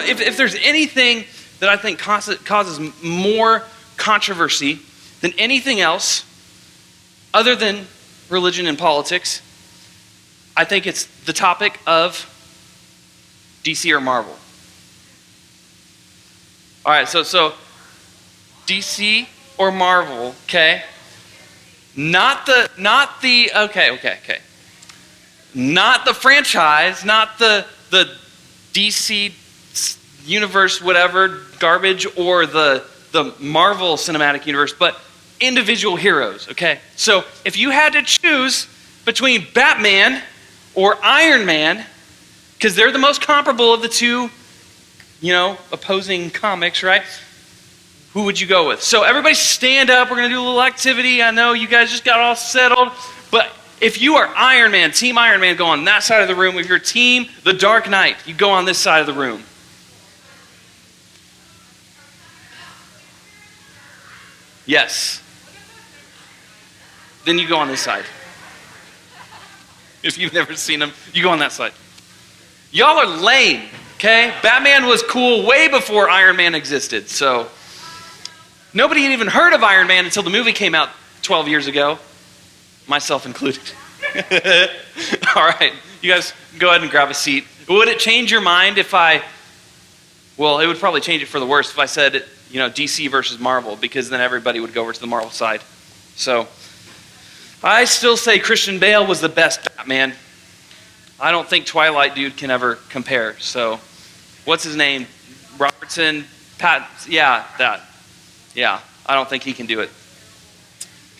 if there's anything that I think causes more controversy than anything else other than religion and politics, I think it's the topic of DC or Marvel. All right, so DC or Marvel, okay? Not the Not the franchise, not the DC universe, whatever, garbage, or the Marvel Cinematic Universe, but individual heroes, okay? So if you had to choose between Batman or Iron Man, because they're the most comparable of the two, opposing comics, right? Who would you go with? So everybody stand up. We're going to do a little activity. I know you guys just got all settled, but if you are Iron Man, Team Iron Man, go on that side of the room. If you're Team The Dark Knight, you go on this side of the room. Yes. Then you go on this side. If you've never seen them, you go on that side. Y'all are lame, okay? Batman was cool way before Iron Man existed, so nobody had even heard of Iron Man until the movie came out 12 years ago, myself included. All right, you guys go ahead and grab a seat. Would it change your mind if it would probably change it for the worse if I said, DC versus Marvel, because then everybody would go over to the Marvel side. So I still say Christian Bale was the best Batman. I don't think Twilight dude can ever compare. So what's his name? Robertson? That. Yeah, I don't think he can do it.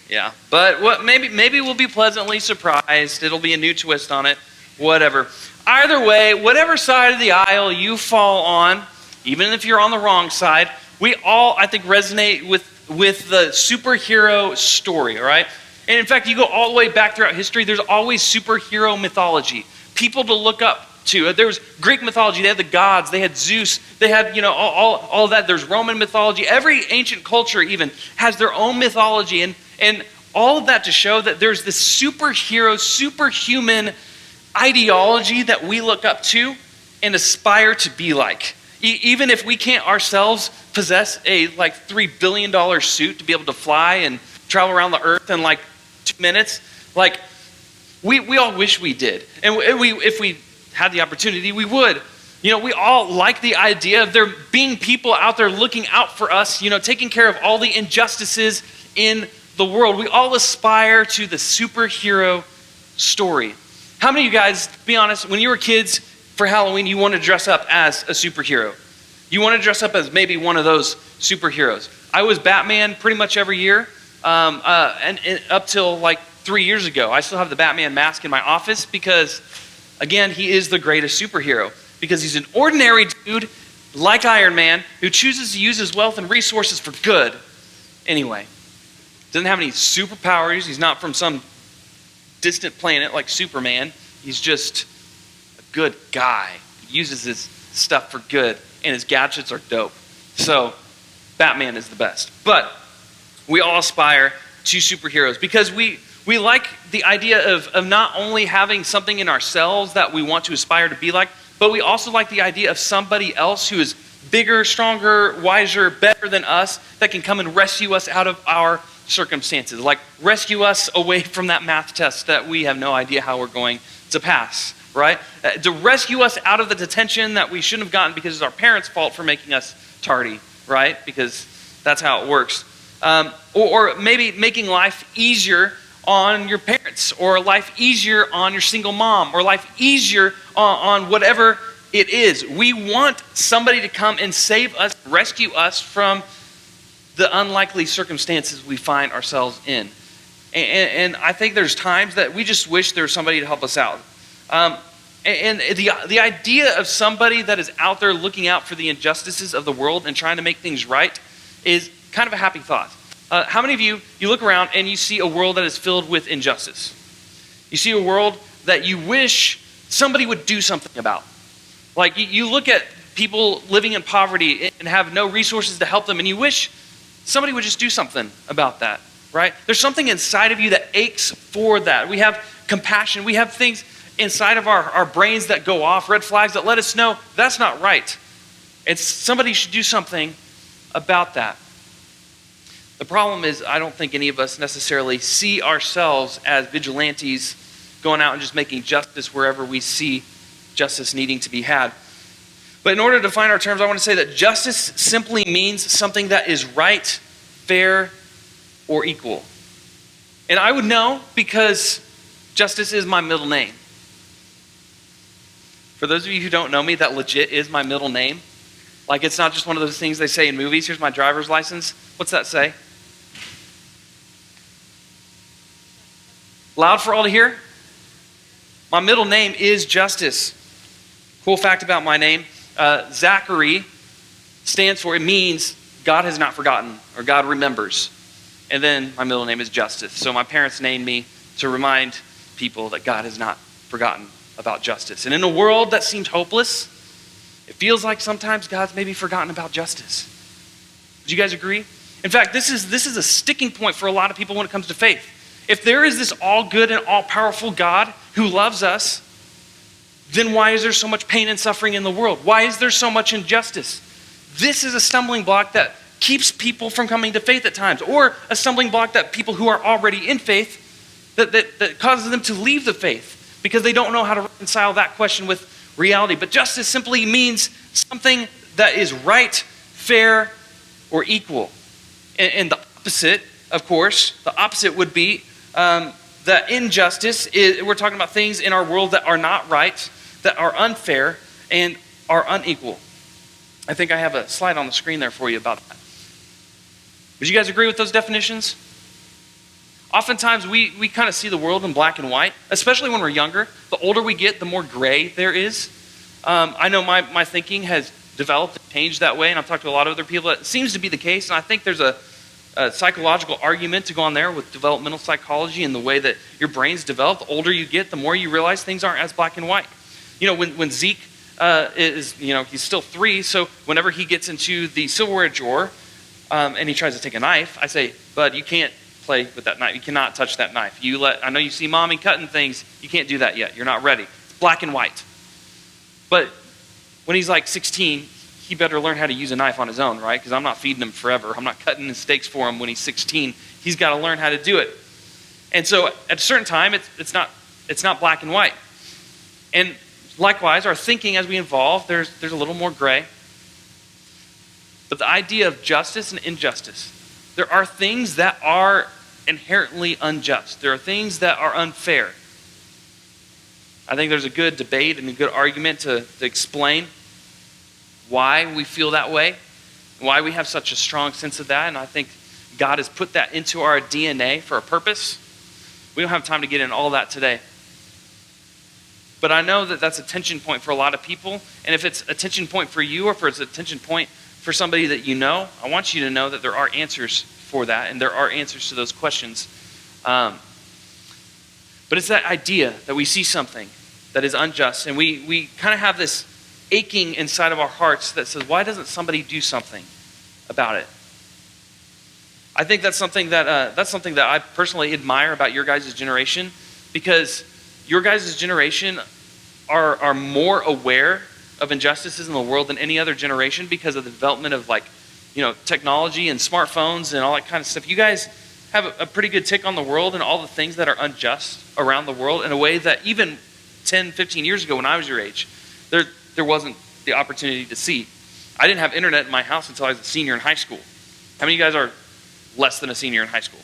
Yeah, but maybe we'll be pleasantly surprised. It'll be a new twist on it. Whatever. Either way, whatever side of the aisle you fall on, even if you're on the wrong side, we all, I think, resonate with the superhero story, all right? And in fact, you go all the way back throughout history, there's always superhero mythology. People to look up to. There was Greek mythology, they had the gods, they had Zeus, they had, all of that. There's Roman mythology. Every ancient culture even has their own mythology, and all of that to show that there's this superhero, superhuman ideology that we look up to and aspire to be like. Even if we can't ourselves possess a $3 billion suit to be able to fly and travel around the earth in 2 minutes, we all wish we did. And if we had the opportunity, we would. We all like the idea of there being people out there looking out for us, taking care of all the injustices in the world. We all aspire to the superhero story. How many of you guys, to be honest, when you were kids for Halloween, you wanted to dress up as a superhero? You want to dress up as maybe one of those superheroes. I was Batman pretty much every year, and up till 3 years ago. I still have the Batman mask in my office because, again, he is the greatest superhero. Because he's an ordinary dude, like Iron Man, who chooses to use his wealth and resources for good. Anyway, doesn't have any superpowers. He's not from some distant planet like Superman. He's just a good guy. He uses his stuff for good, and his gadgets are dope. So, Batman is the best. But we all aspire to superheroes because we like the idea of not only having something in ourselves that we want to aspire to be like, but we also like the idea of somebody else who is bigger, stronger, wiser, better than us that can come and rescue us out of our circumstances. Rescue us away from that math test that we have no idea how we're going to pass, right? To rescue us out of the detention that we shouldn't have gotten because it's our parents' fault for making us tardy, right? Because that's how it works. Or maybe making life easier on your parents, or life easier on your single mom, or life easier on whatever it is. We want somebody to come and save us, rescue us from the unlikely circumstances we find ourselves in. And I think there's times that we just wish there was somebody to help us out. And the idea of somebody that is out there looking out for the injustices of the world and trying to make things right is kind of a happy thought. How many of you look around and you see a world that is filled with injustice? You see a world that you wish somebody would do something about. You look at people living in poverty and have no resources to help them, and you wish somebody would just do something about that, right? There's something inside of you that aches for that. We have compassion. We have things inside of our brains that go off, red flags that let us know that's not right. And somebody should do something about that. The problem is, I don't think any of us necessarily see ourselves as vigilantes going out and just making justice wherever we see justice needing to be had. But in order to define our terms, I want to say that justice simply means something that is right, fair, or equal. And I would know because Justice is my middle name. For those of you who don't know me, that legit is my middle name. Like, it's not just one of those things they say in movies. Here's my driver's license. What's that say? Loud for all to hear? My middle name is Justice. Cool fact about my name. Zachary stands for, it means God has not forgotten, or God remembers. And then my middle name is Justice. So my parents named me to remind people that God has not forgotten about justice. And in a world that seems hopeless, it feels like sometimes God's maybe forgotten about justice. Do you guys agree? In fact, this is a sticking point for a lot of people when it comes to faith. If there is this all-good and all-powerful God who loves us, then why is there so much pain and suffering in the world? Why is there so much injustice? This is a stumbling block that keeps people from coming to faith at times, or a stumbling block that people who are already in faith, that causes them to leave the faith because they don't know how to reconcile that question with reality. But justice simply means something that is right, fair, or equal. And the opposite, of course, the opposite would be that injustice we're talking about things in our world that are not right, that are unfair, and are unequal. I think I have a slide on the screen there for you about that. Would you guys agree with those definitions? Oftentimes we kind of see the world in black and white, especially when we're younger. The older we get, the more gray there is. I know my thinking has developed and changed that way, and I've talked to a lot of other people. That seems to be the case, and I think there's a psychological argument to go on there with developmental psychology and the way that your brain's develop. The older you get, the more you realize things aren't as black and white. You know, when Zeke he's still 3, so whenever he gets into the silverware drawer and he tries to take a knife, I say, bud, you can't play with that knife. You cannot touch that knife. I know you see mommy cutting things. You can't do that yet. You're not ready. It's black and white. But when he's like 16, he better learn how to use a knife on his own, right? Because I'm not feeding him forever. I'm not cutting his steaks for him when he's 16. He's got to learn how to do it. And so at a certain time, it's not black and white. And likewise, our thinking as we evolve, there's a little more gray. But the idea of justice and injustice, there are things that are inherently unjust. There are things that are unfair. I think there's a good debate and a good argument to explain why we feel that way, why we have such a strong sense of that, and I think God has put that into our DNA for a purpose. We don't have time to get into all that today. But I know that that's a tension point for a lot of people, and if it's a tension point for you or if it's a tension point for somebody that you know, I want you to know that there are answers for that, and there are answers to those questions. But it's that idea that we see something that is unjust, and we kind of have this aching inside of our hearts that says, why doesn't somebody do something about it? I think that's something that I personally admire about your guys' generation, because your guys' generation are more aware of injustices in the world than any other generation because of the development of technology and smartphones and all that kind of stuff. You guys have a pretty good tick on the world and all the things that are unjust around the world in a way that even 10, 15 years ago when I was your age, there wasn't the opportunity to see. I didn't have internet in my house until I was a senior in high school. How many of you guys are less than a senior in high school?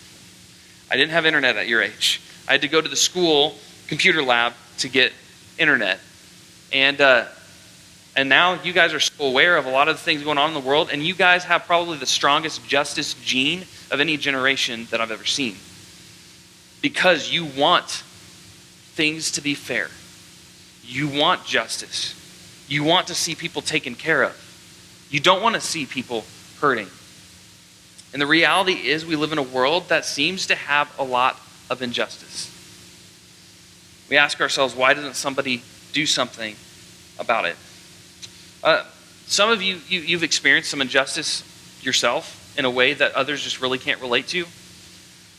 I didn't have internet at your age. I had to go to the school computer lab to get internet. And now you guys are so aware of a lot of the things going on in the world, and you guys have probably the strongest justice gene of any generation that I've ever seen. Because you want things to be fair. You want justice. You want to see people taken care of. You don't want to see people hurting. And the reality is we live in a world that seems to have a lot of injustice. We ask ourselves, why doesn't somebody do something about it? Some of you've experienced some injustice yourself in a way that others just really can't relate to.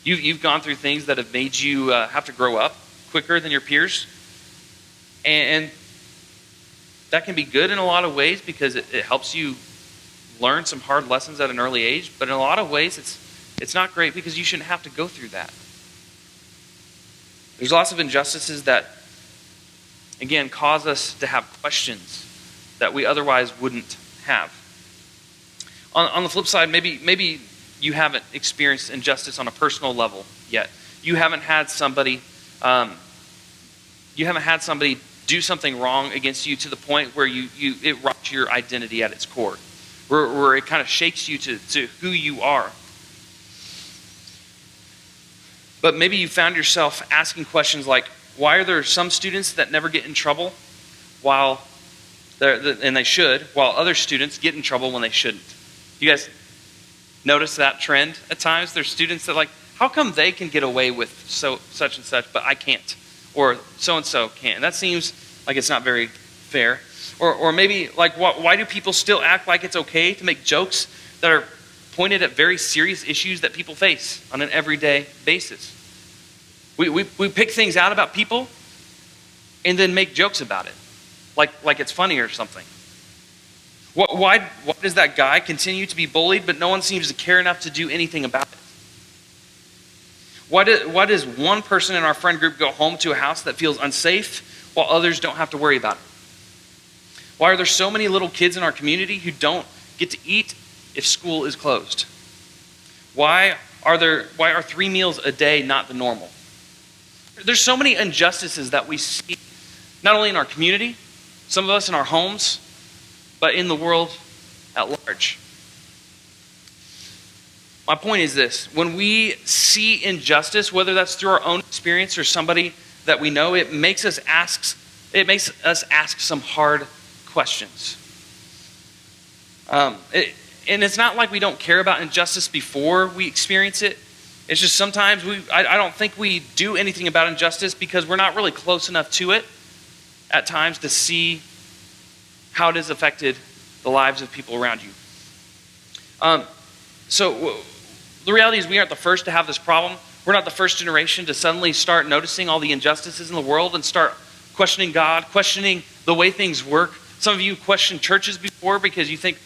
You've gone through things that have made you have to grow up quicker than your peers. And that can be good in a lot of ways because it helps you learn some hard lessons at an early age. But in a lot of ways, it's not great because you shouldn't have to go through that. There's lots of injustices that, again, cause us to have questions that we otherwise wouldn't have. On the flip side, maybe you haven't experienced injustice on a personal level yet. You haven't had somebody do something wrong against you to the point where it rocks your identity at its core, where it kind of shakes you to who you are. But maybe you found yourself asking questions like, why are there some students that never get in trouble and they should, while other students get in trouble when they shouldn't? You guys notice that trend at times? There's students that how come they can get away with such and such, but I can't? Or so-and-so can't. And that seems like it's not very fair. Or maybe, why do people still act like it's okay to make jokes that are pointed at very serious issues that people face on an everyday basis? We pick things out about people and then make jokes about it, like it's funny or something. Why does that guy continue to be bullied, but no one seems to care enough to do anything about it? Why does one person in our friend group go home to a house that feels unsafe while others don't have to worry about it? Why are there so many little kids in our community who don't get to eat if school is closed? Why are 3 meals a day not the normal? There's so many injustices that we see, not only in our community, some of us in our homes, but in the world at large. My point is this: when we see injustice, whether that's through our own experience or somebody that we know, it makes us ask some hard questions. And it's not like we don't care about injustice before we experience it. It's just sometimes I don't think we do anything about injustice because we're not really close enough to it at times to see how it has affected the lives of people around you. So the reality is we aren't the first to have this problem. We're not the first generation to suddenly start noticing all the injustices in the world and start questioning God, questioning the way things work. Some of you questioned churches before because you think,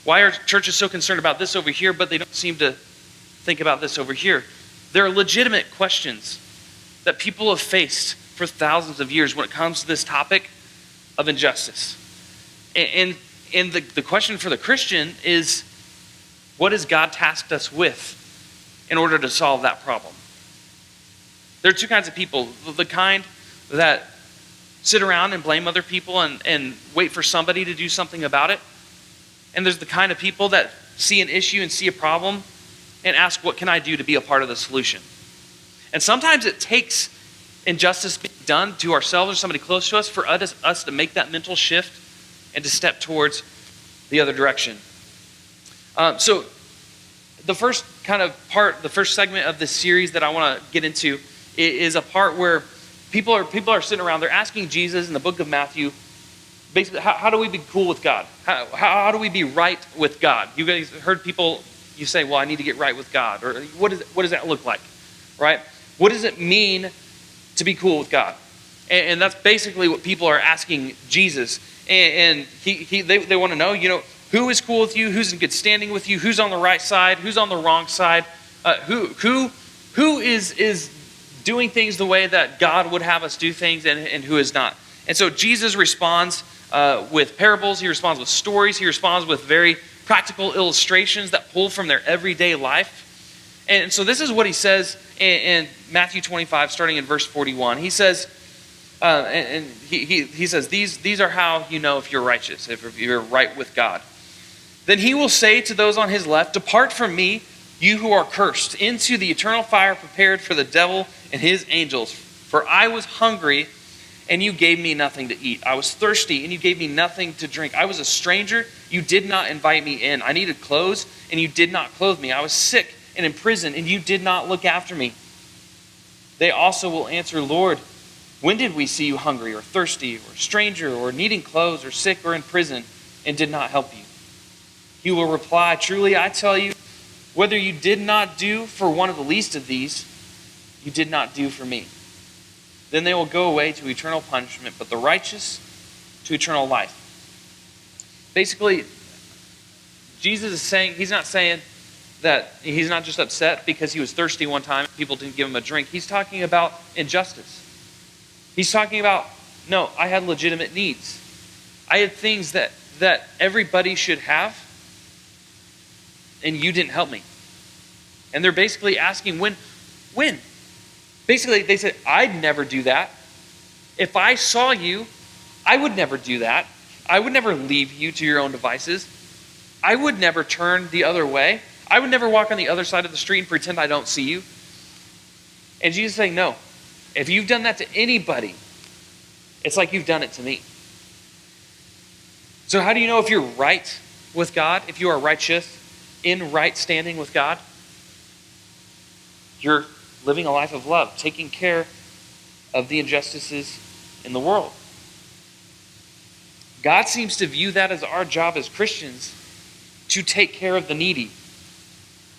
why are churches so concerned about this over here, but they don't seem to think about this over here? There are legitimate questions that people have faced for thousands of years when it comes to this topic of injustice. And the question for the Christian is, what has God tasked us with in order to solve that problem? There are two kinds of people. The kind that sit around and blame other people and wait for somebody to do something about it. And there's the kind of people that see an issue and see a problem and ask, what can I do to be a part of the solution? And sometimes it takes injustice being done to ourselves or somebody close to us for us to make that mental shift and to step towards the other direction. So the first the first segment of this series that I want to get into is a part where people are sitting around, they're asking Jesus in the book of Matthew, basically, how do we be cool with God? How do we be right with God? You guys heard people, you say, well, I need to get right with God. Or what does that look like, right? What does it mean to be cool with God? And that's basically what people are asking Jesus. And they want to know, who is cool with you? Who's in good standing with you? Who's on the right side? Who's on the wrong side? Who is doing things the way that God would have us do things, and who is not? And so Jesus responds with parables. He responds with stories. He responds with very practical illustrations that pull from their everyday life. And so this is what he says in Matthew 25, starting in verse 41. He says, he says, these are how you know if you're righteous, if you're right with God. Then he will say to those on his left, depart from me, you who are cursed, into the eternal fire prepared for the devil and his angels. For I was hungry, and you gave me nothing to eat. I was thirsty, and you gave me nothing to drink. I was a stranger, you did not invite me in. I needed clothes, and you did not clothe me. I was sick and in prison, and you did not look after me. They also will answer, Lord, when did we see you hungry or thirsty or stranger or needing clothes or sick or in prison and did not help you? He will reply, truly I tell you, whether you did not do for one of the least of these, you did not do for me. Then they will go away to eternal punishment, but the righteous to eternal life. Basically, Jesus is saying, he's not saying that he's not just upset because he was thirsty one time and people didn't give him a drink. He's talking about injustice. He's talking about, no, I had legitimate needs. I had things that everybody should have, and you didn't help me. And they're basically asking, when? Basically, they said, I'd never do that. If I saw you, I would never do that. I would never leave you to your own devices. I would never turn the other way. I would never walk on the other side of the street and pretend I don't see you. And Jesus is saying, no. If you've done that to anybody, it's like you've done it to me. So how do you know if you're right with God, if you are righteous, in right standing with God? You're living a life of love, taking care of the injustices in the world. God seems to view that as our job as Christians, to take care of the needy.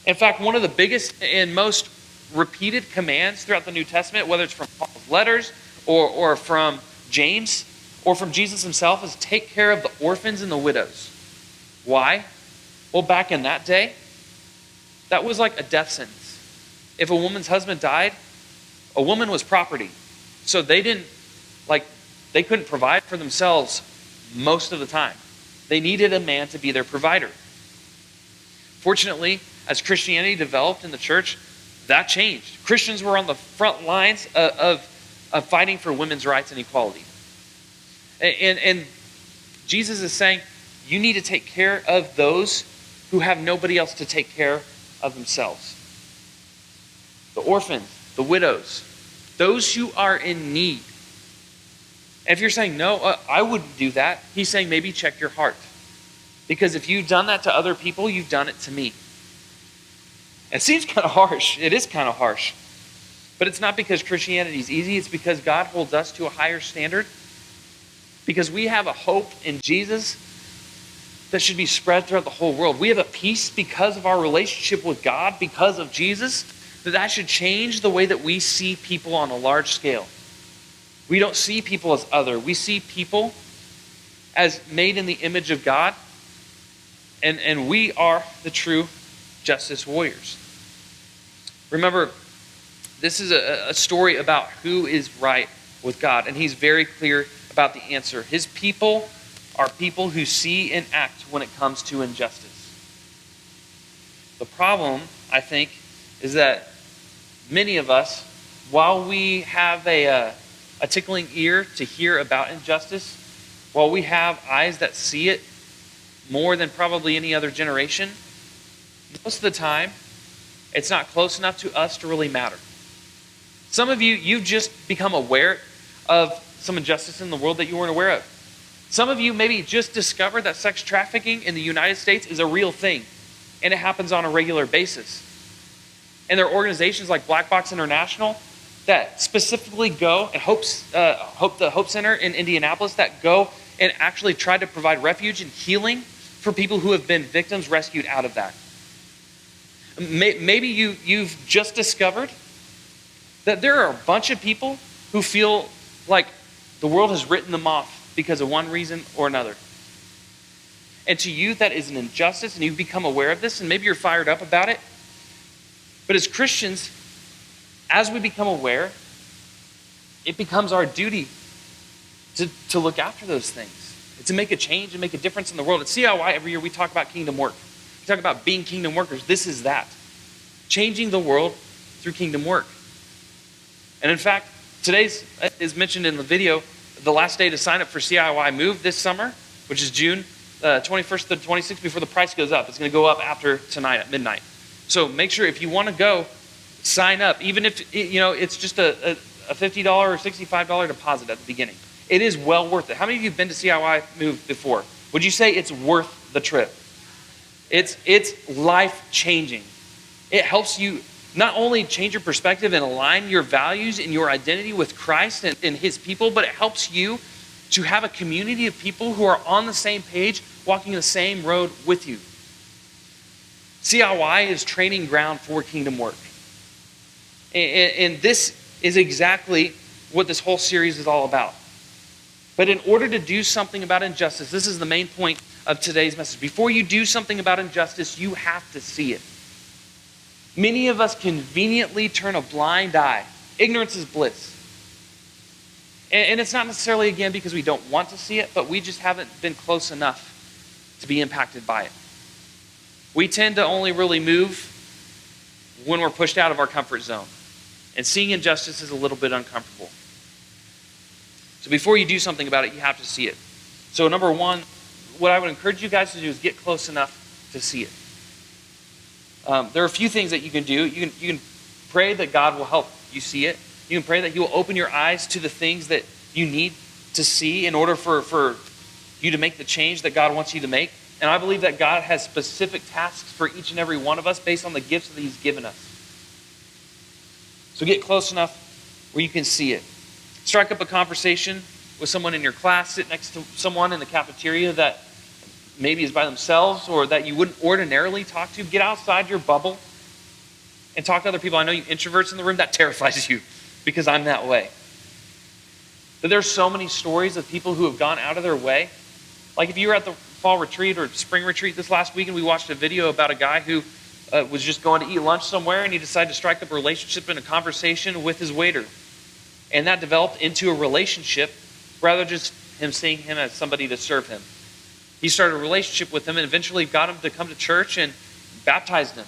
In fact, one of the biggest and most repeated commands throughout the New Testament, whether it's from Paul's letters or from James or from Jesus himself, is take care of the orphans and the widows. Why? Well, back in that day, that was like a death sentence. If a woman's husband died, a woman was property. So they couldn't provide for themselves most of the time. They needed a man to be their provider. Fortunately, as Christianity developed in the church, that changed. Christians were on the front lines of fighting for women's rights and equality. And Jesus is saying, you need to take care of those who have nobody else to take care of themselves. The orphans, the widows, those who are in need. And if you're saying, no, I wouldn't do that, he's saying maybe check your heart. Because if you've done that to other people, you've done it to me. It seems kind of harsh. It is kind of harsh. But it's not because Christianity is easy. It's because God holds us to a higher standard. Because we have a hope in Jesus that should be spread throughout the whole world. We have a peace because of our relationship with God, because of Jesus, that should change the way that we see people on a large scale. We don't see people as other. We see people as made in the image of God. And we are the true justice warriors. Remember, this is a story about who is right with God. And he's very clear about the answer. His people are people who see and act when it comes to injustice. The problem, I think, is that many of us, while we have a tickling ear to hear about injustice, while we have eyes that see it more than probably any other generation, most of the time, it's not close enough to us to really matter. Some of you, you've just become aware of some injustice in the world that you weren't aware of. Some of you maybe just discovered that sex trafficking in the United States is a real thing, and it happens on a regular basis. And there are organizations like Black Box International that specifically go, and the Hope Center in Indianapolis, that go and actually try to provide refuge and healing for people who have been victims rescued out of that. Maybe you've just discovered that there are a bunch of people who feel like the world has written them off because of one reason or another. And to you, that is an injustice, and you've become aware of this, and maybe you're fired up about it. But as Christians, as we become aware, it becomes our duty to look after those things, to make a change and make a difference in the world. At CIY, every year we talk about kingdom work. We talk about being kingdom workers. This is that. Changing the world through kingdom work. And in fact, today's is mentioned in the video, the last day to sign up for CIY Move this summer, which is June 21st to 26th, before the price goes up. It's going to go up after tonight at midnight. So make sure if you want to go, sign up. Even if it's just a $50 or $65 deposit at the beginning. It is well worth it. How many of you have been to CIY Move before? Would you say it's worth the trip? It's life-changing. It helps you not only change your perspective and align your values and your identity with Christ and his people, but it helps you to have a community of people who are on the same page, walking the same road with you. CIY is training ground for kingdom work. And this is exactly what this whole series is all about. But in order to do something about injustice, this is the main point of today's message. Before you do something about injustice, you have to see it. Many of us conveniently turn a blind eye. Ignorance is bliss. And it's not necessarily, again, because we don't want to see it, but we just haven't been close enough to be impacted by it. We tend to only really move when we're pushed out of our comfort zone. And seeing injustice is a little bit uncomfortable. So before you do something about it, you have to see it. So number one, what I would encourage you guys to do is get close enough to see it. There are a few things that you can do. You can pray that God will help you see it. You can pray that He will open your eyes to the things that you need to see in order for you to make the change that God wants you to make. And I believe that God has specific tasks for each and every one of us based on the gifts that He's given us. So get close enough where you can see it. Strike up a conversation with someone in your class, sit next to someone in the cafeteria that maybe is by themselves or that you wouldn't ordinarily talk to. Get outside your bubble and talk to other people. I know you introverts in the room, that terrifies you because I'm that way. But there's so many stories of people who have gone out of their way. Like if you were at the fall retreat or spring retreat this last week and we watched a video about a guy who was just going to eat lunch somewhere and he decided to strike up a relationship and a conversation with his waiter. And that developed into a relationship rather than just him seeing him as somebody to serve him. He started a relationship with him and eventually got him to come to church and baptized him.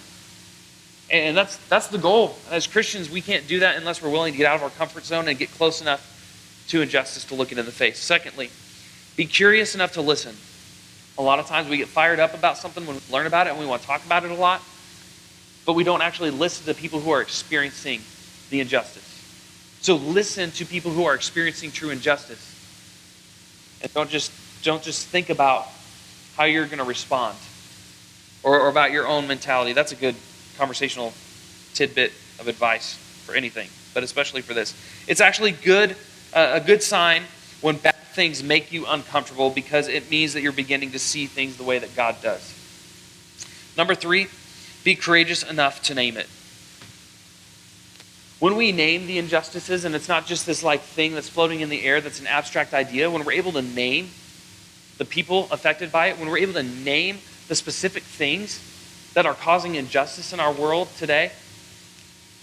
And that's the goal. As Christians, we can't do that unless we're willing to get out of our comfort zone and get close enough to injustice to look it in the face. Secondly, be curious enough to listen. A lot of times we get fired up about something when we learn about it and we want to talk about it a lot, but we don't actually listen to people who are experiencing the injustice. So listen to people who are experiencing true injustice. And don't just think about how you're going to respond or about your own mentality. That's a good conversational tidbit of advice for anything, but especially for this. It's actually a good sign when bad things make you uncomfortable because it means that you're beginning to see things the way that God does. Number 3, be courageous enough to name it. When we name the injustices, and it's not just this thing that's floating in the air that's an abstract idea, when we're able to name the people affected by it, when we're able to name the specific things that are causing injustice in our world today,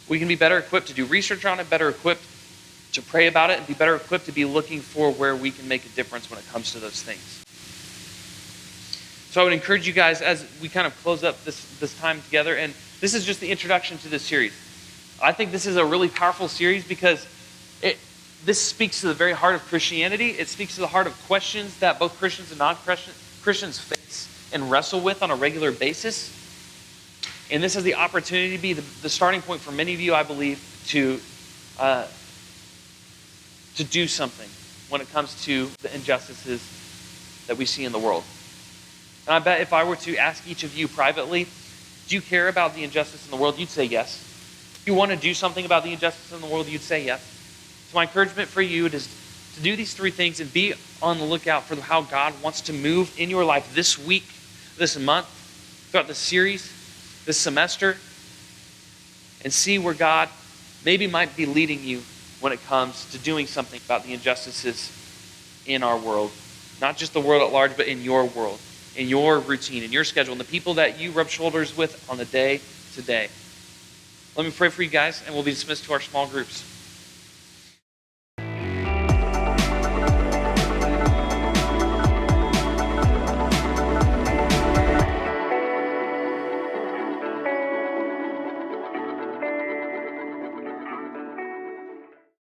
we can be better equipped to do research on it, better equipped to pray about it, and be better equipped to be looking for where we can make a difference when it comes to those things. So I would encourage you guys as we kind of close up this time together, and this is just the introduction to this series. I think this is a really powerful series because this speaks to the very heart of Christianity. It speaks to the heart of questions that both Christians and non-Christians face and wrestle with on a regular basis. And this is the opportunity to be the starting point for many of you, I believe, to do something when it comes to the injustices that we see in the world. And I bet if I were to ask each of you privately, do you care about the injustice in the world? You'd say yes. If you want to do something about the injustice in the world, you'd say yes. So my encouragement for you is to do these 3 things and be on the lookout for how God wants to move in your life this week, this month, throughout the series, this semester, and see where God maybe might be leading you when it comes to doing something about the injustices in our world. Not just the world at large, but in your world, in your routine, in your schedule, and the people that you rub shoulders with on the day to day. Let me pray for you guys, and we'll be dismissed to our small groups.